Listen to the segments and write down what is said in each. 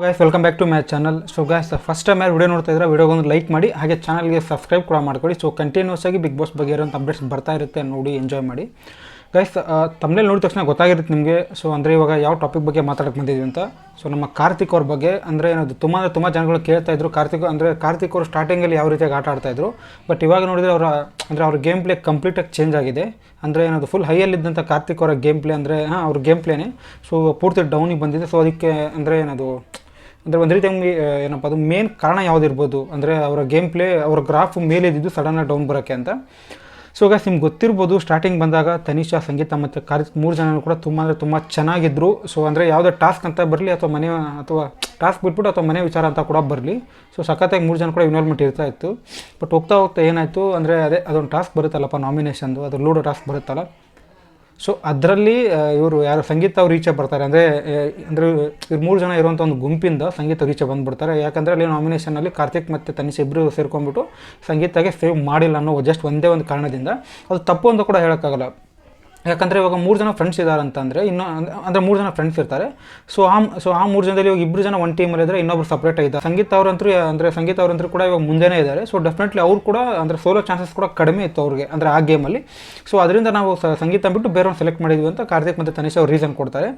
Guys welcome back to my channel. So guys first time ಯಾರು video ನೋಡ್ತಾ ಇದ್ರೆ ವಿಡಿಯೋಗೊಂದು like ಮಾಡಿ, ಹಾಗೆ ಚಾನಲ್ಗೆ ಸಬ್ಸ್ಕ್ರೈಬ್ ಕೂಡ ಮಾಡ್ಕೊಳ್ಳಿ. ಸೊ ಕಂಟಿನ್ಯೂಸ್ ಆಗಿ ಬಿಗ್ ಬಾಸ್ ಬಗ್ಗೆ ಇರೋಂಥ ಅಪ್ಡೇಟ್ಸ್ ಬರ್ತಾ ಇರುತ್ತೆ, ನೋಡಿ ಎಂಜಾಯ್ ಮಾಡಿ. ಗೈಸ್ ತಮ್ಮನೇಲಿ ನೋಡಿದ ತಕ್ಷಣ ಗೊತ್ತಾಗಿರುತ್ತೆ ನಿಮಗೆ. ಸೊ ಅಂದರೆ ಇವಾಗ ಯಾವ ಟಾಪಿಕ್ ಬಗ್ಗೆ ಮಾತಾಡಕ್ಕೆ ಬಂದಿದ್ವಿ ಅಂತ. ಸೊ ನಮ್ಮ ಕಾರ್ತಿಕ್ ಅವ್ರ ಬಗ್ಗೆ ಅಂದರೆ ಏನದು ತುಂಬ ಜನಗಳು ಕೇಳ್ತಾ ಇದ್ರು. ಕಾರ್ತಿಕ್ ಅವರು ಸ್ಟಾರ್ಟಿಂಗಲ್ಲಿ ಯಾವ ರೀತಿಯಾಗಿ ಆಟ ಆಡ್ತಾಯಿದ್ರು, ಬಟ್ ಇವಾಗ ನೋಡಿದರೆ ಅವ್ರ ಗೇಮ್ ಪ್ಲೇ ಕಂಪ್ಲೀಟಾಗಿ ಚೇಂಜ್ ಆಗಿದೆ. ಅಂದರೆ ಏನದು ಫುಲ್ ಹೈಯಲ್ಲಿದ್ದಂಥ ಕಾರ್ತಿಕ್ ಅವರ ಗೇಮ್ ಪ್ಲೇ ಅಂದರೆ ಅವ್ರ ಗೇಮ್ ಪ್ಲೇನೇ ಸೊ ಪೂರ್ತಿ ಡೌನಿಗೆ ಬಂದಿದೆ. ಸೊ ಅದಕ್ಕೆ ಅಂದರೆ ಏನದು ಅಂದರೆ ಒಂದು ರೀತಿ ಏನಪ್ಪ ಅದು ಮೇನ್ ಕಾರಣ ಯಾವುದಿರ್ಬೋದು ಅಂದರೆ ಅವರ ಗೇಮ್ ಪ್ಲೇ, ಅವರ ಗ್ರಾಫ್ ಮೇಲಿದ್ದು ಸಡನ್ನಾಗಿ ಡೌನ್ ಬರೋಕ್ಕೆ ಅಂತ. ಸೊ ಗೈಸ್ ನಿಮ್ಗೆ ಗೊತ್ತಿರ್ಬೋದು, ಸ್ಟಾರ್ಟಿಂಗ್ ಬಂದಾಗ ತನಿಷಾ, ಸಂಗೀತ ಮತ್ತು ಕಾರ್ತಿಕ್ 3 ಜನರು ಕೂಡ ತುಂಬ ಚೆನ್ನಾಗಿದ್ದರು. ಸೊ ಅಂದರೆ ಯಾವುದೇ ಟಾಸ್ಕ್ ಅಂತ ಬರಲಿ ಅಥವಾ ಟಾಸ್ಕ್ ಬಿಟ್ಬಿಟ್ಟು ಅಥವಾ ಮನೆ ವಿಚಾರ ಅಂತ ಕೂಡ ಬರಲಿ, ಸೊ ಸಖತ್ತಾಗಿ 3 ಜನ ಕೂಡ ಇನ್ವಾಲ್ವ್ಮೆಂಟ್ ಇರ್ತಾ ಇತ್ತು. ಬಟ್ ಹೋಗ್ತಾ ಏನಾಯಿತು ಅಂದರೆ ಅದೊಂದು ಟಾಸ್ಕ್ ಬರುತ್ತಲ್ಲಪ್ಪ, ನಾಮಿನೇಷನ್ದು, ಅದು ಲೂಡೋ ಟಾಸ್ಕ್ ಬರುತ್ತಲ್ಲ. ಸೊ ಅದರಲ್ಲಿ ಇವರು ಯಾರು ಸಂಗೀತ ಅವ್ರು ಈಚೆ ಬರ್ತಾರೆ. ಅಂದರೆ ಇವ್ರು 3 ಜನ ಇರುವಂಥ ಒಂದು ಗುಂಪಿಂದ ಸಂಗೀತ ಈಚೆ ಬಂದುಬಿಡ್ತಾರೆ. ಯಾಕಂದರೆ ಅಲ್ಲಿ ನಾಮಿನೇಷನಲ್ಲಿ ಕಾರ್ತಿಕ್ ಮತ್ತು ತನಿಷಾ ಇಬ್ಬರು ಸೇರ್ಕೊಂಡ್ಬಿಟ್ಟು ಸಂಗೀತಗೆ ಸೇವ್ ಮಾಡಿಲ್ಲ ಅನ್ನೋ ಜಸ್ಟ್ ಒಂದೇ ಒಂದು ಕಾರಣದಿಂದ. ಅದು ತಪ್ಪು ಅಂತ ಕೂಡ ಹೇಳೋಕ್ಕಾಗಲ್ಲ. ಯಾಕಂದರೆ ಇವಾಗ 3 ಜನ ಫ್ರೆಂಡ್ಸ್ ಇದ್ದಾರೆ ಅಂತಂದರೆ ಅಂದರೆ 3 ಜನ ಫ್ರೆಂಡ್ಸ್ ಇರ್ತಾರೆ. ಸೊ ಆ 3 ಜನದಲ್ಲಿ ಇವಾಗ 2 ಜನ ಒಂದು ಟೀಮಲ್ಲಿ ಇದ್ದರೆ ಇನ್ನೊಬ್ರು ಸಪ್ರೇಟಾಗಿ ಇದ್ದಾರೆ. ಸಂಗೀತ ಅವರಂತೂ ಕೂಡ ಇವಾಗ ಮುಂದೆನೇ ಇದ್ದಾರೆ. ಸೊ ಡೆಫಿನೆಟ್ಲಿ ಅವ್ರು ಕೂಡ ಅಂದರೆ ಸೋಲೋ ಚಾನ್ಸಸ್ ಕೂಡ ಕಡಿಮೆ ಇತ್ತು ಅವ್ರಿಗೆ, ಅಂದರೆ ಆ ಗೇಮಲ್ಲಿ. ಸೊ ಅದರಿಂದ ನಾವು ಸಂಗೀತ ಬಿಟ್ಟು ಬೇರೆಯವ್ರು ಸೆಲೆಕ್ಟ್ ಮಾಡಿದ್ವಿ ಅಂತ ಕಾರ್ತಿಕ್ ಮತ್ತು ತನಿಷಾ ಅವ್ರು ರೀಸನ್ ಕೊಡ್ತಾರೆ.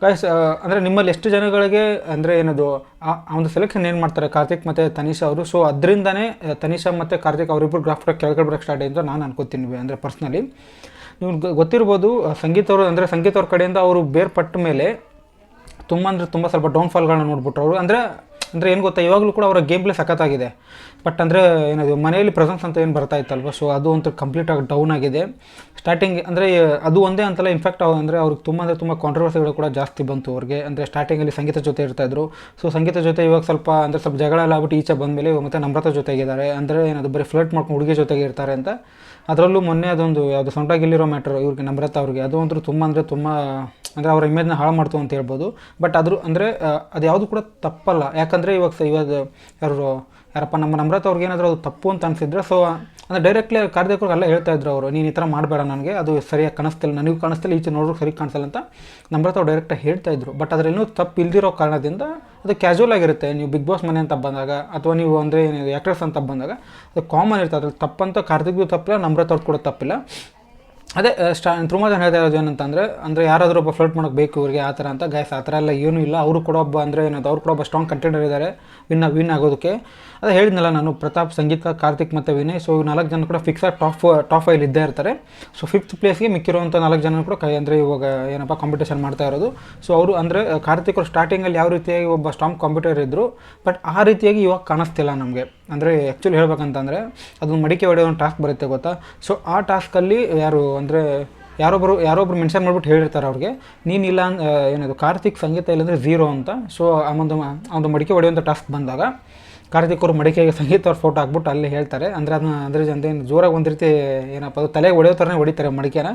ಗೈಸ್ ಅಂದರೆ ನಿಮ್ಮಲ್ಲಿ ಎಷ್ಟು ಜನಗಳಿಗೆ ಅಂದರೆ ಏನದು ಆ ಒಂದು ಸೆಲೆಕ್ಷನ್ ಏನು ಮಾಡ್ತಾರೆ ಕಾರ್ತಿಕ್ ಮತ್ತು ತನಿಷಾ ಅವರು. ಸೊ ಅದರಿಂದನೇ ತನಿಷಾ ಮತ್ತು ಕಾರ್ತಿಕ್ ಅವರಿಬ್ಬರು ಗ್ರಾಫ್ ಕೆಳಗಡೆ ಬರೋಕ್ಕೆ ಸ್ಟಾರ್ಟ್ ಆಯಿತು ನಾನು ಅನ್ಕೋತೀನಿ. ಅಂದರೆ ಪರ್ಸ್ನಲಿ ನೀವು ಗೊತ್ತಿರ್ಬೋದು, ಸಂಗೀತ ಅವ್ರ ಕಡೆಯಿಂದ ಅವರು ಬೇರ್ಪಟ್ಟ ಮೇಲೆ ತುಂಬ ಸ್ವಲ್ಪ ಡೌನ್ಫಾಲ್ಗಳನ್ನ ನೋಡ್ಬಿಟ್ರು ಅವರು. ಅಂದರೆ ಏನು ಗೊತ್ತಾ, ಇವಾಗಲೂ ಕೂಡ ಅವರ ಗೇಮ್ ಪ್ಲೇ ಸಖತ್ತಾಗಿದೆ. ಬಟ್ ಅಂದರೆ ಏನದು ಮನೆಯಲ್ಲಿ ಪ್ರೆಸೆನ್ಸ್ ಅಂತ ಏನು ಬರ್ತಾ ಇತ್ತಲ್ವ, ಸೊ ಅದು ಅಂತೂ ಕಂಪ್ಲೀಟಾಗಿ ಡೌನ್ ಆಗಿದೆ. ಸ್ಟಾರ್ಟಿಂಗ್ ಅಂದರೆ ಅದು ಒಂದೇ ಅಂತಲ್ಲ, ಇನ್ಫ್ಯಾಕ್ಟ್ ಅಂದರೆ ಅವ್ರಿಗೆ ತುಂಬ ಕಾಂಟ್ರವರ್ಸಿಗಳು ಕೂಡ ಜಾಸ್ತಿ ಬಂತು ಅವ್ರಿಗೆ. ಅಂದರೆ ಸ್ಟಾರ್ಟಿಂಗಲ್ಲಿ ಸಂಗೀತ ಜೊತೆ ಇರ್ತಾಯಿದ್ರು. ಸೊ ಸಂಗೀತ ಜೊತೆ ಇವಾಗ ಸ್ವಲ್ಪ ಜಗಳ ಎಲ್ಲ ಆಗ್ಬಿಟ್ಟು ಈಚೆ ಬಂದಮೇಲೆ ಇವಾಗ ಮತ್ತೆ ನಮ್ರತಾ ಜೊತೆಗಿದ್ದಾರೆ. ಅಂದರೆ ಏನದು ಬರೀ ಫ್ಲರ್ಟ್ ಮಾಡ್ಕೊಂಡು ಹುಡುಗಿ ಜೊತೆಗೆ ಇರ್ತಾರೆ ಅಂತ. ಅದರಲ್ಲೂ ಮೊನ್ನೆ ಅದೊಂದು ಯಾವುದು ಸೊಂಟಾಗಿಲ್ಲಿರೋ ಮ್ಯಾಟ್ರ್ ಇವ್ರಿಗೆ, ನಮ್ರತಾ ಅವ್ರಿಗೆ, ಅದು ಅಂತೂ ತುಂಬ ಅಂದರೆ ಅವರ ಇಮೇಜ್ನ ಹಾಳು ಮಾಡ್ತು ಅಂತ ಹೇಳ್ಬೋದು. ಬಟ್ ಅದು ಯಾವುದು ಕೂಡ ತಪ್ಪಲ್ಲ. ಯಾಕಂದರೆ ಇವಾಗ ಯಾರಪ್ಪ ನಮ್ಮ ನಮ್ರತಾ ಅವ್ರಿಗೆ ಏನಾದರೂ ಅದು ತಪ್ಪು ಅಂತ ಅನಿಸಿದ್ರೆ, ಸೊ ಅಂದರೆ ಡೈರೆಕ್ಟ್ಲಿ ಕಾರ್ತಿಕ್ ಅವ್ರಿಗೆಲ್ಲ ಹೇಳ್ತಾ ಇದ್ರು ಅವರು, ನೀನು ಈ ಥರ ಮಾಡಬೇಡ, ನನಗೆ ಅದು ಸರಿಯಾಗಿ ಕಾಣಿಸ್ತಿಲ್ಲ, ನನಗೂ ಕಾಣಿಸ್ತಿಲ್ಲ, ಈಚೆ ನೋಡ್ರು ಸರಿ ಕಾಣಿಸಲ್ಲ ಅಂತ ನಮ್ರತಾ ಅವ್ರು ಡೈರೆಕ್ಟಾಗಿ ಹೇಳ್ತಾ ಇದ್ರು. ಬಟ್ ಅದರಲ್ಲೂ ತಪ್ಪು ಇಲ್ದಿರೋ ಕಾರಣದಿಂದ ಅದು ಕ್ಯಾಶುವಲ್ ಆಗಿರುತ್ತೆ. ನೀವು ಬಿಗ್ ಬಾಸ್ ಮನೆ ಅಂತ ಬಂದಾಗ ಅಥವಾ ನೀವು ಅಂದರೆ ಆ್ಯಕ್ಟ್ರೆಸ್ ಅಂತ ಬಂದಾಗ ಅದು ಕಾಮನ್ ಇರ್ತದೆ. ಅದ್ರಲ್ಲಿ ತಪ್ಪಂತ ಕಾರ್ತಿಕ್ಗೂ ತಪ್ಪಿಲ್ಲ, ನಮ್ರತಾ ಅವ್ರು ಕೂಡ ತಪ್ಪಿಲ್ಲ. ಅದೇ ತುಂಬ ಜನ ಹೇಳ್ತಾ ಇರೋದು ಏನಂತಂದರೆ ಯಾರಾದರೂ ಒಬ್ಬ ಫ್ಲರ್ಟ್ ಮಾಡೋಕ್ಕೆ ಬೇಕು ಇವ್ರಿಗೆ ಆ ಥರ ಅಂತ. ಗೈಸ್ ಆ ಥರ ಎಲ್ಲ ಏನೂ ಇಲ್ಲ. ಅವರು ಕೂಡ ಒಬ್ಬ ಅವ್ರು ಕೂಡ ಒಬ್ಬ ಸ್ಟ್ರಾಂಗ್ ಕಂಟೆಂಡರ್ ಇದ್ದಾರೆ ವಿನ್ ಆಗೋದಕ್ಕೆ. ಅದೇ ಹೇಳಿದ್ನಲ್ಲ ನಾನು, ಪ್ರತಾಪ್, ಸಂಗೀತ, ಕಾರ್ತಿಕ್ ಮತ್ತು ವಿನಯ್. ಸೊ 4 ಜನ ಕೂಡ ಫಿಕ್ಸ್ ಆಗಿ ಟಾಪ್ 5 ಇದ್ದೇ ಇರ್ತಾರೆ. ಸೊ 5th ಪ್ಲೇಸ್ಗೆ ಮಿಕ್ಕಿರುವಂಥ 4 ಜನ ಕೂಡ ಅಂದರೆ ಇವಾಗ ಏನಪ್ಪ ಕಾಂಪಿಟೇಷನ್ ಮಾಡ್ತಾ ಇರೋದು. ಸೊ ಅವರು ಅಂದರೆ ಕಾರ್ತಿಕ್ ಅವರು ಸ್ಟಾರ್ಟಿಂಗಲ್ಲಿ ಯಾವ ರೀತಿಯಾಗಿ ಒಬ್ಬ ಸ್ಟ್ರಾಂಗ್ ಕಾಂಪಿಟೇಟರ್ ಇದ್ದರು, ಬಟ್ ಆ ರೀತಿಯಾಗಿ ಇವಾಗ ಕಾಣಿಸ್ತಿಲ್ಲ ನಮಗೆ. ಅಂದರೆ ಆ್ಯಕ್ಚುಲಿ ಹೇಳ್ಬೇಕಂತಂದರೆ ಅದೊಂದು ಮಡಿಕೆ ಹೊಡೆಯೋ ಒಂದು ಟಾಸ್ಕ್ ಬರುತ್ತೆ ಗೊತ್ತಾ. ಸೊ ಆ ಟಾಸ್ಕಲ್ಲಿ ಯಾರೊಬ್ಬರು ಮೆನ್ಷನ್ ಮಾಡಿಬಿಟ್ಟು ಹೇಳಿರ್ತಾರೆ ಅವ್ರಿಗೆ, ನೀನಿಲ್ಲ ಏನದು ಕಾರ್ತಿಕ್ ಸಂಗೀತ ಇಲ್ಲಾಂದರೆ 0 ಅಂತ. ಸೊ ಒಂದು ಮಡಿಕೆ ಹೊಡೆಯುವಂಥ ಟಾಸ್ಕ್ ಬಂದಾಗ ಕಾರ್ತಿಕ್ ಅವರು ಮಡಿಕೆಗೆ ಸಂಗೀತ ಅವ್ರ ಫೋಟೋ ಹಾಕ್ಬಿಟ್ಟು ಅಲ್ಲಿ ಹೇಳ್ತಾರೆ. ಅಂದರೆ ಅದನ್ನ ಜೋರಾಗಿ ಒಂದು ರೀತಿ ಏನಪ್ಪ ಅದು ತಲೆಗೆ ಹೊಡೆಯೋ ಥರನೇ ಹೊಡಿತಾರೆ ಮಡಿಕೆನ.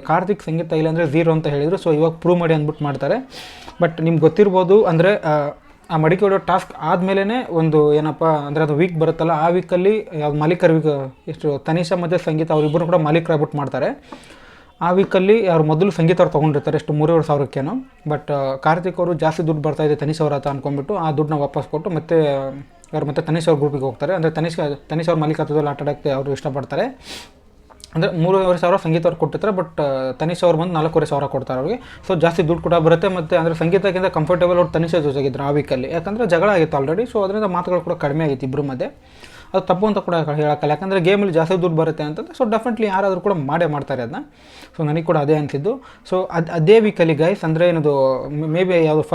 ಕಾರ್ತಿಕ್ ಸಂಗೀತ ಇಲ್ಲಾಂದರೆ 0 ಅಂತ ಹೇಳಿದರು. ಸೊ ಇವಾಗ ಪ್ರೂವ್ ಮಾಡಿ ಅಂದ್ಬಿಟ್ಟು ಮಾಡ್ತಾರೆ. ಬಟ್ ನಿಮ್ಗೆ ಗೊತ್ತಿರ್ಬೋದು, ಅಂದರೆ ಆ ಮಡಿಕೆ ಹೊಡೆಯೋ ಟಾಸ್ಕ್ ಆದಮೇಲೆ ಒಂದು ಏನಪ್ಪ ಅಂದರೆ ಅದು ವೀಕ್ ಬರುತ್ತಲ್ಲ, ಆ ವೀಕಲ್ಲಿ ಯಾವ್ದು ಮಾಲೀಕರ ವೀಕ್, ಎಷ್ಟು ತನಿಷಾ ಮತ್ತು ಸಂಗೀತ ಅವರಿಬ್ಬರು ಕೂಡ ಮಾಲೀಕರಾಗ್ಬಿಟ್ಟು ಮಾಡ್ತಾರೆ. ಆ ವೀಕಲ್ಲಿ ಅವ್ರು ಮೊದಲು ಸಂಗೀತ ಅವ್ರು ತೊಗೊಂಡಿರ್ತಾರೆ, ಎಷ್ಟು 3,500ಕ್ಕೇನೋ. ಬಟ್ ಕಾರ್ತಿಕ್ ಅವರು ಜಾಸ್ತಿ ದುಡ್ಡು ಬರ್ತಾಯಿದೆ ತನಿಷಾ ಅವ್ರ ಹತ್ರ ಅಂದ್ಕೊಂಡ್ಬಿಟ್ಟು ಆ ದುಡ್ಡನ್ನ ವಾಪಸ್ ಕೊಟ್ಟು ಮತ್ತೆ ತನಿಷಾ ಅವ್ರ ಗ್ರೂಪಿಗೆ ಹೋಗ್ತಾರೆ. ಅಂದರೆ ತನಿಷಾ ಅವ್ರ ಮಾಲೀಕತ್ವದಲ್ಲಿ ಆಟ ಆಡೋಕ್ಕೆ ಅವರು ಇಷ್ಟಪಡ್ತಾರೆ. ಅಂದರೆ 3,500 ಸಂಗೀತ ಅವ್ರು ಕೊಟ್ಟಿರ್ತಾರೆ, ಬಟ್ ತನಿಷಾ ಅವ್ರು ಬಂದು 4,500 ಕೊಡ್ತಾರೆ ಅವ್ರಿಗೆ. ಸೊ ಜಾಸ್ತಿ ದುಡ್ಡು ಕೂಡ ಬರುತ್ತೆ. ಮತ್ತು ಅಂದರೆ ಸಂಗೀತಕ್ಕಿಂತ ಕಂಫರ್ಟೇಬಲ್ ಅವ್ರು ತನಿಷಾ ಜೊತೆಗಿದ್ರು ಆ ವೀಕಲ್ಲಿ. ಯಾಕಂದರೆ ಜಗಳ ಆಗಿತ್ತು ಆಲ್ರೆಡಿ. ಸೊ ಅದರಿಂದ ಮಾತುಗಳು ಕೂಡ ಕಡಿಮೆ ಆಗಿತ್ತು ಇಬ್ಬರು ಮಧ್ಯೆ. ಅದು ತಪ್ಪು ಅಂತ ಕೂಡ ಹೇಳೋಕ್ಕಲ್ಲ, ಯಾಕಂದರೆ ಗೇಮಲ್ಲಿ ಜಾಸ್ತಿ ದುಡ್ಡು ಬರುತ್ತೆ ಅಂತಂದರೆ ಸೊ ಡೆಫಿನೆಟ್ಲಿ ಯಾರಾದರೂ ಕೂಡ ಮಾಡ್ತಾರೆ ಅದನ್ನ. ಸೊ ನನಗೆ ಕೂಡ ಅದೇ ಅನಿಸಿದ್ದು. ಸೊ ಅದೇ ವೀಕಲ್ಲಿ ಗೈಸ್ ಅಂದರೆ ಏನದು ಮೇ ಬಿ ಯಾವುದು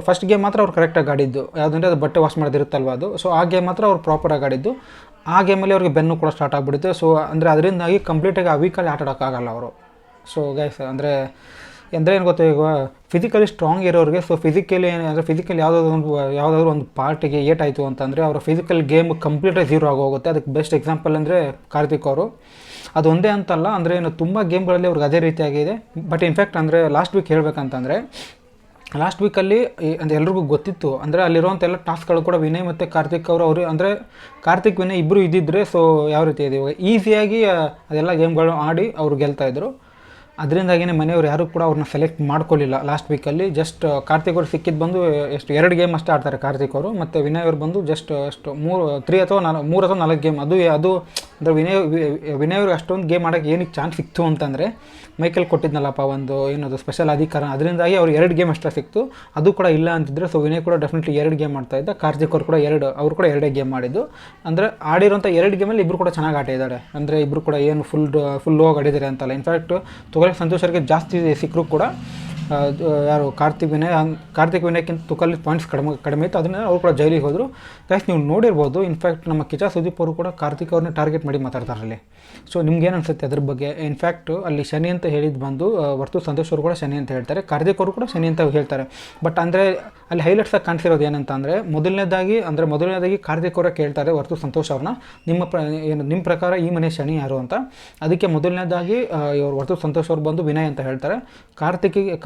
ಫಸ್ಟ್ ಗೇಮ್ ಮಾತ್ರ ಅವ್ರು ಕರೆಕ್ಟಾಗಿ ಆಡಿದ್ದು, ಯಾವುದಂದರೆ ಅದು ಬಟ್ಟೆ ವಾಶ್ ಮಾಡೋದಿರುತ್ತಲ್ವ ಅದು. ಸೊ ಆ ಗೇಮ್ ಮಾತ್ರ ಅವ್ರು ಪ್ರಾಪರಾಗಿ ಆಡಿದ್ದು. ಆ ಗೇಮಲ್ಲಿ ಅವ್ರಿಗೆ ಬೆನ್ನು ಕೂಡ ಸ್ಟಾರ್ಟ್ ಆಗಿಬಿಡುತ್ತೆ. ಸೊ ಅಂದರೆ ಅದರಿಂದಾಗಿ ಕಂಪ್ಲೀಟಾಗಿ ಆ ವೀಕಲ್ಲಿ ಆಟ ಆಡೋಕ್ಕಾಗಲ್ಲ ಅವರು. ಸೊ ಗೈಸ್ ಅಂದರೆ ಏನು ಗೊತ್ತಾ, ಈಗ ಫಿಸಿಕಲಿ ಸ್ಟ್ರಾಂಗ್ ಇರೋರಿಗೆ, ಸೊ ಫಿಸಿಕಲಿ ಯಾವುದಾದ್ರೂ ಒಂದು ಪಾರ್ಟಿಗೆ ಏಟಾಯಿತು ಅಂತಂದರೆ ಅವರ ಫಿಸಿಕಲ್ ಗೇಮ್ ಕಂಪ್ಲೀಟಾಗಿ 0 ಆಗೋಗುತ್ತೆ. ಅದಕ್ಕೆ ಬೆಸ್ಟ್ ಎಕ್ಸಾಂಪಲ್ ಅಂದರೆ ಕಾರ್ತಿಕ್ ಅವರು. ಅದು ಒಂದೇ ಅಂತಲ್ಲ, ಅಂದರೆ ಏನು ತುಂಬ ಗೇಮ್ಗಳಲ್ಲಿ ಅವ್ರಿಗೆ ಅದೇ ರೀತಿಯಾಗಿದೆ. ಬಟ್ ಇನ್ಫ್ಯಾಕ್ಟ್ ಅಂದರೆ ಲಾಸ್ಟ್ ವೀಕ್ ಹೇಳಬೇಕಂತಂದರೆ, ಲಾಸ್ಟ್ ವೀಕಲ್ಲಿ ಅಂದರೆ ಎಲ್ರಿಗೂ ಗೊತ್ತಿತ್ತು, ಅಂದರೆ ಅಲ್ಲಿರುವಂಥ ಎಲ್ಲ ಟಾಸ್ಕ್ಗಳು ಕೂಡ ವಿನಯ್ ಮತ್ತು ಕಾರ್ತಿಕ್ ಅವರು ಅಂದರೆ ಕಾರ್ತಿಕ್ ವಿನಯ್ ಇಬ್ಬರು ಇದ್ದಿದ್ದರೆ ಸೊ ಯಾವ ರೀತಿ ಇದೆ ಇವಾಗ ಈಸಿಯಾಗಿ ಅದೆಲ್ಲ ಗೇಮ್ಗಳು ಆಡಿ ಅವರು ಗೆಲ್ತಾಯಿದ್ರು. ಅದರಿಂದಾಗಿಯೇ ಮನೆಯವ್ರು ಯಾರೂ ಕೂಡ ಅವ್ರನ್ನ ಸೆಲೆಕ್ಟ್ ಮಾಡ್ಕೊಳ್ಳಿಲ್ಲ ಲಾಸ್ಟ್ ವೀಕಲ್ಲಿ. ಜಸ್ಟ್ ಕಾರ್ತಿಕ್ ಅವ್ರು ಸಿಕ್ಕಿದ್ದು ಬಂದು ಎಷ್ಟು 2 ಗೇಮ್ ಅಷ್ಟೇ ಆಡ್ತಾರೆ ಕಾರ್ತಿಕ್ ಅವರು, ಮತ್ತು ವಿನಯ್ ಅವ್ರು ಬಂದು ಜಸ್ಟ್ ಅಷ್ಟು 3 ಅಥವಾ 4 ಗೇಮ್. ಅದು ಅಂದರೆ ವಿನಯ್ ಅವ್ರಿಗೆ ಅಷ್ಟೊಂದು ಗೇಮ್ ಆಡೋಕ್ಕೆ ಏನಕ್ಕೆ ಚಾನ್ಸ್ ಸಿಕ್ತು ಅಂತಂದರೆ ಮೈಕಲ್ ಕೊಟ್ಟಿದ್ನಲ್ಲಪ್ಪ ಒಂದು ಏನದು ಸ್ಪೆಷಲ್ ಅಧಿಕಾರ, ಅದರಿಂದಾಗಿ ಅವ್ರು 2 ಗೇಮ್ ಅಷ್ಟೇ ಸಿಕ್ತು. ಅದು ಕೂಡ ಇಲ್ಲ ಅಂತಿದ್ರೆ ಸೊ ವಿನಯ್ ಕೂಡ ಡೆಫಿನೆಟ್ಲಿ 2 ಗೇಮ್ ಮಾಡ್ತಾಯಿದ್ದ. ಕಾರ್ತಿಕ್ ಅವ್ರು ಕೂಡ ಅವರು ಕೂಡ 2 ಗೇಮ್ ಮಾಡಿದ್ದು. ಅಂದರೆ ಆಡಿರೋಂಥ 2 ಗೇಮಲ್ಲಿ ಇಬ್ಬರು ಕೂಡ ಚೆನ್ನಾಗಿ ಆಟ ಇದ್ದಾರೆ. ಅಂದರೆ ಇಬ್ಬರು ಕೂಡ ಏನು ಫುಲ್ ಹೋಗಿ ಆಡಿದ್ದಾರೆ ಅಂತಲ್ಲ. ಇನ್ಫ್ಯಾಕ್ಟ್ ತುಕಲ್ ಸಂತೋಷ್ ಅವ್ರಿಗೆ ಜಾಸ್ತಿ ಸಿಕ್ಕರೂ ಕೂಡ ಯಾರು ಕಾರ್ತಿಕ್ ವಿನಯಕ್ಕಿಂತ ತುಕಲ್ಲಿ ಪಾಯಿಂಟ್ಸ್ ಕಡಿಮೆ ಇತ್ತು. ಅದನ್ನ ಅವ್ರು ಕೂಡ ಜೈಲಿಗೆ ಹೋದರು. ಗೈಸ್ ನೀವು ನೋಡಿರ್ಬೋದು, ಇನ್ಫ್ಯಾಕ್ಟ್ ನಮ್ಮ ಕಿಚಾ ಸುದೀಪ್ ಅವರು ಕೂಡ ಕಾರ್ತಿಕ್ ಅವ್ರನ್ನ ಟಾರ್ಗೆಟ್ ಮಾಡಿ ಮಾತಾಡ್ತಾರಲ್ಲಿ. ಸೊ ನಿಮ್ಗೇನು ಅನಿಸುತ್ತೆ ಅದ್ರ ಬಗ್ಗೆ? ಇನ್ಫ್ಯಾಕ್ಟ್ ಅಲ್ಲಿ ಶನಿ ಅಂತ ಹೇಳಿದ್ದು ಬಂದು ವರ್ತು ಸಂತೋಷ್ ಅವರು ಕೂಡ ಶನಿ ಅಂತ ಹೇಳ್ತಾರೆ, ಕಾರ್ತಿಕ್ ಅವರು ಕೂಡ ಶನಿ ಅಂತ ಹೇಳ್ತಾರೆ. ಬಟ್ ಅಂದರೆ ಅಲ್ಲಿ ಹೈಲೈಟ್ಸಾಗಿ ಕಾಣಿಸಿರೋದು ಏನಂತ ಅಂದರೆ ಮೊದಲನೇದಾಗಿ ಕಾರ್ತಿಕ್ ಅವರೇ ಕೇಳ್ತಾರೆ ವರ್ತು ಸಂತೋಷ್ ಅವ್ರನ್ನ, ನಿಮ್ಮ ಪ್ರಕಾರ ಈ ಮನೆ ಶನಿ ಯಾರು ಅಂತ. ಅದಕ್ಕೆ ಮೊದಲನೇದಾಗಿ ಇವರು ವರ್ತು ಸಂತೋಷ್ ಅವ್ರು ಬಂದು ವಿನಯ್ ಅಂತ ಹೇಳ್ತಾರೆ.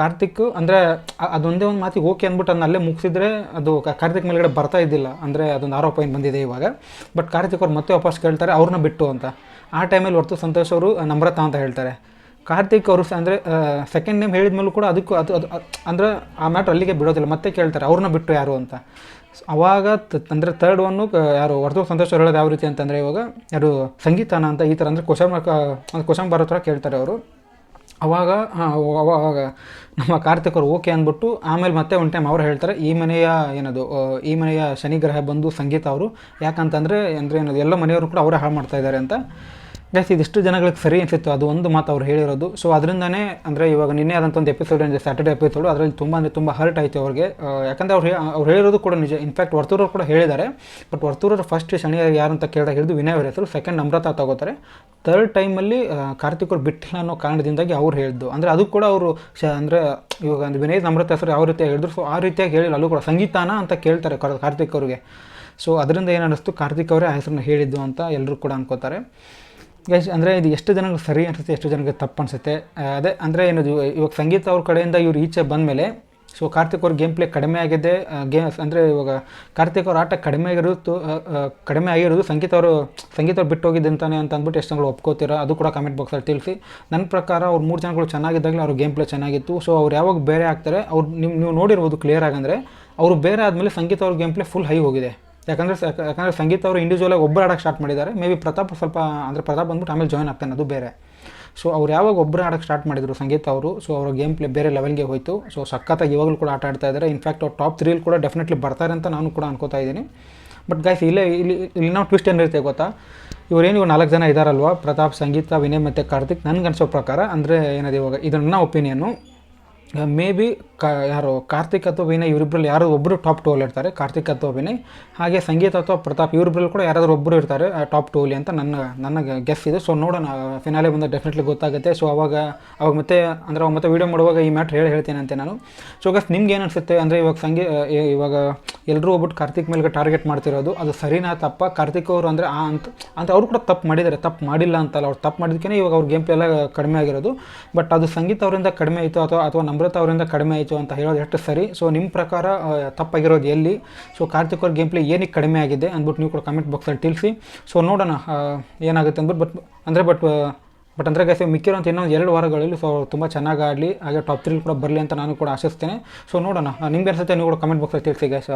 ಕಾರ್ತಿಕ್ ಅಂದರೆ ಅದೊಂದೇ ಒಂದು ಮಾತಿಗೆ ಓಕೆ ಅಂದ್ಬಿಟ್ಟು ಅದನ್ನ ಅಲ್ಲೇ ಮುಗಿಸಿದ್ರೆ ಅದು ಕಾರ್ತಿಕ್ ಮೇಲ್ಗಡೆ ಬರ್ತಾ ಇದ್ದಿಲ್ಲ. ಅಂದರೆ ಅದೊಂದು ಆರೋಪ ಏನು ಬಂದಿದೆ ಇವಾಗ. ಬಟ್ ಕಾರ್ತಿಕ್ ಅವ್ರು ಮತ್ತೆ ವಾಪಸ್ ಕೇಳ್ತಾರೆ ಅವ್ರನ್ನ ಬಿಟ್ಟು ಅಂತ. ಆ ಟೈಮಲ್ಲಿ ಹೊರತು ಸಂತೋಷ್ ಅವರು ನಮ್ರತಾ ಅಂತ ಹೇಳ್ತಾರೆ. ಕಾರ್ತಿಕ್ ಅವರು ಅಂದರೆ ಸೆಕೆಂಡ್ ನೇಮ್ ಹೇಳಿದ ಮೇಲೂ ಕೂಡ ಅದಕ್ಕೂ ಅದು ಅಂದರೆ ಆ ಮ್ಯಾಟ್ರ್ ಅಲ್ಲಿಗೆ ಬಿಡೋದಿಲ್ಲ, ಮತ್ತೆ ಕೇಳ್ತಾರೆ ಅವ್ರನ್ನ ಬಿಟ್ಟು ಯಾರು ಅಂತ. ಅವಾಗ ಅಂದರೆ ಥರ್ಡ್ ಒನ್ನು ಯಾರು ವರ್ತು ಸಂತೋಷ್ ಅವ್ರು ಹೇಳೋದು ಯಾವ ರೀತಿ ಅಂತಂದರೆ ಇವಾಗ ಯಾರು ಸಂಗೀತನ ಅಂತ ಈ ಥರ ಅಂದರೆ ಕ್ವಶನ್ ಬರೋ ಥರ ಕೇಳ್ತಾರೆ ಅವರು. ಅವಾಗ ನಮ್ಮ ಕಾರ್ತಿಕ್ ಅವರು ಓಕೆ ಅಂದ್ಬಿಟ್ಟು ಆಮೇಲೆ ಮತ್ತೆ ಒಂದು ಟೈಮ್ ಅವ್ರು ಹೇಳ್ತಾರೆ ಈ ಮನೆಯ ಶನಿಗ್ರಹ ಬಂದು ಸಂಗೀತ ಅವರು, ಯಾಕಂತಂದರೆ ಏನದು ಎಲ್ಲ ಮನೆಯವರು ಕೂಡ ಅವರೇ ಹಾಳು ಮಾಡ್ತಾಯಿದ್ದಾರೆ ಅಂತ. ಗೈಸ್ ಇದಿಷ್ಟು ಜನಗಳಿಗೆ ಸರಿ ಅನಿಸಿತ್ತು ಅದು ಒಂದು ಮಾತು ಅವ್ರು ಹೇಳಿರೋದು. ಸೊ ಅದರಿಂದನೇ ಅಂದರೆ ಇವಾಗ ನಿನ್ನೆ ಆದಂಥ ಒಂದು ಎಪಿಸೋಡ್ ಅಂದರೆ ಸ್ಯಾಟರ್ಡೇ ಎಪಿಸೋಡು, ಅದರಲ್ಲಿ ತುಂಬ ಹರ್ಟ್ ಆಯಿತು ಅವ್ರಿಗೆ. ಯಾಕಂದರೆ ಅವ್ರು ಹೇಳಿರೋದು ಕೂಡ ನಿಜ. ಇನ್ಫ್ಯಾಕ್ಟ್ ವರ್ತೂರವ್ರು ಕೂಡ ಹೇಳಿದ್ದಾರೆ. ಬಟ್ ವರ್ತೂರವ್ರು ಫಸ್ಟ್ ಶನಿ ಯಾರು ಅಂತ ಕೇಳಿದಾಗ ಹೇಳಿದ್ದು ವಿನಯ್ ಅವ್ರ ಹೆಸರು, ಸೆಕೆಂಡ್ ನಮ್ರತಾ ತಗೋತಾರೆ. ಥರ್ಡ್ ಟೈಮಲ್ಲಿ ಕಾರ್ತಿಕ್ ಅವ್ರು ಬಿಟ್ಟಿಲ್ಲ ಅನ್ನೋ ಕಾರಣದಿಂದಾಗಿ ಅವ್ರು ಹೇಳಿದ್ದು. ಅಂದರೆ ಅದು ಕೂಡ ಅವರು ಅಂದರೆ ಇವಾಗ ಅಂದರೆ ವಿನಯ್ ನಮ್ರತಾ ಹೆಸರು ಯಾವ ರೀತಿಯಾಗಿ ಹೇಳಿದ್ರು, ಸೊ ಆ ರೀತಿಯಾಗಿ ಹೇಳಿಲ್ಲ. ಅಲ್ಲೂ ಕೂಡ ಸಂಗೀತಾನ ಅಂತ ಕೇಳ್ತಾರೆ ಕಾರ್ತಿಕ್ ಅವ್ರಿಗೆ. ಸೊ ಅದರಿಂದ ಏನು ಅನ್ನಿಸ್ತು, ಕಾರ್ತಿಕ್ ಅವರೇ ಆ ಹೆಸರನ್ನ ಹೇಳಿದ್ದು ಅಂತ ಎಲ್ಲರೂ ಕೂಡ ಅನ್ಕೋತಾರೆ. ಗೈಸ್ ಅಂದರೆ ಇದು ಎಷ್ಟು ಜನಕ್ಕೆ ಸರಿ ಅನಿಸುತ್ತೆ, ಎಷ್ಟು ಜನಕ್ಕೆ ತಪ್ಪು ಅನಿಸುತ್ತೆ. ಅದೇ ಅಂದರೆ ಏನದು ಇವಾಗ ಸಂಗೀತ ಅವ್ರ ಕಡೆಯಿಂದ ಇವ್ರು ಈಚೆ ಬಂದಮೇಲೆ ಸೊ ಕಾರ್ತಿಕ್ ಅವ್ರ ಗೇಮ್ ಪ್ಲೇ ಕಡಿಮೆ ಆಗಿದೆ. ಅಂದರೆ ಇವಾಗ ಕಾರ್ತಿಕ್ ಅವ್ರ ಆಟ ಕಡಿಮೆ ಆಗಿರೋದು ಸಂಗೀತ ಅವರು ಬಿಟ್ಟು ಹೋಗಿದ್ದೆ ಅಂತಾನೆ ಅಂತ ಅಂದ್ಬಿಟ್ಟು ಎಷ್ಟು ಜನಗಳು ಒಪ್ಕೋತೀರಾ ಅದು ಕೂಡ ಕಮೆಂಟ್ ಬಾಕ್ಸಲ್ಲಿ ತಿಳಿಸಿ. ನನ್ನ ಪ್ರಕಾರ ಅವ್ರು 3 ಜನಗಳು ಚೆನ್ನಾಗಿದ್ದಾಗಲೇ ಅವ್ರ ಗೇಮ್ ಪ್ಲೇ ಚೆನ್ನಾಗಿತ್ತು. ಸೊ ಅವ್ರು ಯಾವಾಗ ಬೇರೆ ಆಗ್ತಾರೆ ನೀವು ನೋಡಿರ್ಬೋದು ಕ್ಲಿಯರ್ ಆಗಂದರೆ ಅವರು ಬೇರೆ ಆದಮೇಲೆ ಸಂಗೀತ ಅವ್ರ ಗೇಮ್ ಪ್ಲೇ ಫುಲ್ ಹೈ ಹೋಗಿದೆ. ಯಾಕಂದರೆ ಸಂಗೀತ ಅವರು ಇಂಡಿವಿಜುವಲಾಗಿ ಒಬ್ಬರು ಆಡೋಕ್ಕೆ ಸ್ಟಾರ್ಟ್ ಮಾಡಿದ್ದಾರೆ. ಮೇ ಬಿ ಪ್ರತಾಪ್ ಬಂದ್ಬಿಟ್ಟು ಆಮೇಲೆ ಜಾಯ್ನ್ ಆಗ್ತಾನೆ, ಅದು ಬೇರೆ. ಸೊ ಅವ್ರು ಯಾವಾಗ ಒಬ್ಬರು ಆಡೋಕ್ಕೆ ಸ್ಟಾರ್ಟ್ ಮಾಡಿದರು ಸಂಗೀತ ಅವರು, ಸೊ ಅವರ ಗೇಮ್ ಪ್ಲೇ ಬೇರೆ ಲೆವೆಲ್ಗೆ ಹೋಯಿತು. ಸೊ ಸಖತ್ತಾಗಿ ಇವಾಗಲೂ ಕೂಡ ಆಟ ಆಡ್ತಾ ಇದ್ದಾರೆ. ಇನ್ಫ್ಯಾಕ್ಟ್ ಅವ್ರು ಟಾಪ್ 3 ಕೂಡ ಡೆಫಿನೆಟ್ಲಿ ಬರ್ತಾರೆ ಅಂತ ನಾನು ಕೂಡ ಅನ್ಕೋತಾ ಇದ್ದೀನಿ. ಬಟ್ ಗೈಸ್ ಇಲ್ಲಿ ನಾವು ಟ್ವಿಸ್ಟ್ ಏನಿರುತ್ತೆ ಗೊತ್ತಾ, ಇವರೇನು 4 ಜನ ಇದ್ದಾರಲ್ವ, ಪ್ರತಾಪ್, ಸಂಗೀತ, ವಿನಯ್ ಮತ್ತು ಕಾರ್ತಿಕ್. ನನಗೆ ಅನಿಸೋ ಪ್ರಕಾರ ಅಂದರೆ ಏನದು ಇವಾಗ ಇದು ನನ್ನ ಒಪಿನಿಯನ್ನು, ಮೇ ಬಿ ಯಾರು ಕಾರ್ತಿಕ್ ಅಥವಾ ವಿನಯ್ ಇವರಿಬ್ಬರಲ್ಲಿ ಯಾರೋ ಒಬ್ಬರು ಟಾಪ್ 2 ಇರ್ತಾರೆ, ಕಾರ್ತಿಕ್ ಅಥವಾ ವಿನಯ್. ಹಾಗೆ ಸಂಗೀತ ಅಥವಾ ಪ್ರತಾಪ್ ಇವರಿಬ್ಬರಲ್ಲಿ ಕೂಡ ಯಾರಾದರೂ ಒಬ್ಬರು ಇರ್ತಾರೆ ಟಾಪ್ 2 ಅಂತ ನನ್ನ ಗೆಸ್ ಇದೆ. ಸೊ ನೋಡೋಣ, ಫಿನಾಲೆ ಬಂದಾಗ ಡೆಫಿನೆಟ್ಲಿ ಗೊತ್ತಾಗುತ್ತೆ. ಸೊ ಅವಾಗ ಮತ್ತೆ ವೀಡಿಯೋ ಮಾಡುವಾಗ ಈ ಮ್ಯಾಟ್ರ್ ಹೇಳ್ತೇನೆ ಅಂತೆ ನಾನು. ಸೊ ಗಸ್ ನಿಮ್ಗೆ ಏನು ಅನಿಸುತ್ತೆ ಅಂದರೆ ಇವಾಗ ಎಲ್ಲರೂ ಒಬ್ಬಟ್ಟು ಕಾರ್ತಿಕ್ ಮೇಲ್ಗೆ ಟಾರ್ಗೆಟ್ ಮಾಡ್ತಿರೋದು ಅದು ಸರಿನಾ ತಪ್ಪ? ಕಾರ್ತಿಕ್ ಅವರು ಅಂದರೆ ಅಂತ ಅವರು ಕೂಡ ತಪ್ಪು ಮಾಡಿದ್ದಾರೆ, ತಪ್ಪು ಮಾಡಿಲ್ಲ ಅಂತಲ್ಲ. ಅವ್ರು ತಪ್ಪು ಮಾಡಿದ್ದಕ್ಕೇ ಇವಾಗ ಅವ್ರ ಗೇಮ್ ಪ್ಲೇ ಎಲ್ಲ ಕಡಿಮೆ ಆಗಿರೋದು. ಬಟ್ ಅದು ಸಂಗೀತ ಅವರಿಂದ ಕಡಿಮೆ ಆಯಿತು ಅಥವಾ ನಮ್ರತಾ ಅವರಿಂದ ಕಡಿಮೆ ಆಯಿತು ಅಂತ ಹೇಳೋದು ಎಷ್ಟು ಸರಿ? ಸೊ ನಿಮ್ಮ ಪ್ರಕಾರ ತಪ್ಪಾಗಿರೋದು ಎಲ್ಲಿ? ಸೊ ಕಾರ್ತಿಕ್ ಅವ್ರ ಗೇಮ್ ಪ್ಲೇ ಏನಕ್ಕೆ ಕಡಿಮೆ ಆಗಿದೆ ಅಂದ್ಬಿಟ್ಟು ನೀವು ಕೂಡ ಕಮೆಂಟ್ ಬಾಕ್ಸಲ್ಲಿ ತಿಳಿಸಿ. ಸೊ ನೋಡೋಣ ಏನಾಗುತ್ತೆ ಅಂದ್ಬಿಟ್ಟು. ಬಟ್ ಅಂದರೆ ಗೈಸ್ ಮಿಕ್ಕಿರೋಂಥ ಇನ್ನೊಂದು 2 ವಾರಗಳಲ್ಲಿ ಸೊ ತುಂಬ ಚೆನ್ನಾಗಿ ಆಡಲಿ, ಹಾಗೆ ಟಾಪ್ 3 ಕೂಡ ಬರಲಿ ಅಂತ ನಾನು ಕೂಡ ಆಶಿಸ್ತೇನೆ. ಸೊ ನೋಡೋಣ, ನಿಮ್ಗೆ ಅನಿಸುತ್ತೆ ನೀವು ಕೂಡ ಕಮೆಂಟ್ ಬಾಕ್ಸಲ್ಲಿ ತಿಳಿಸಿ ಗೈಸ್.